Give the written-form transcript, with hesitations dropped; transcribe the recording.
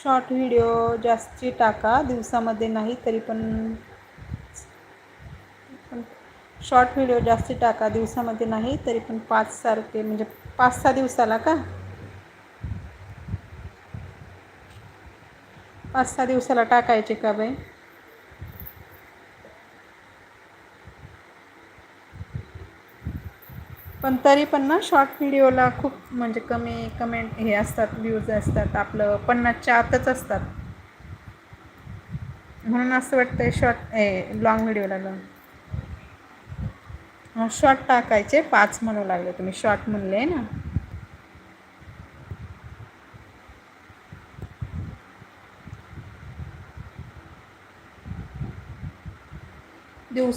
Short video जास्ती टाका, दिवसामध्ये नाही तरी पण शॉर्ट व्हिडिओ जास्ती टाका, दिवसामध्ये नाही तरी पण 5 सारखे, म्हणजे 5-6 दिवसाला का? 5-6 दिवसाला टाकायचे का बाई? पण तरी पण ना शॉर्ट व्हिडिओला खूप म्हणजे कमी कमेंट हे असतात, व्ह्यूज असतात, आपलं 50च्या आतच असतात. म्हणून असं वाटतंय लॉंग व्हिडिओला शॉर्ट टाकायचे. 5 म्हणू लागले तुम्ही, शॉर्ट म्हणले ना. दिवस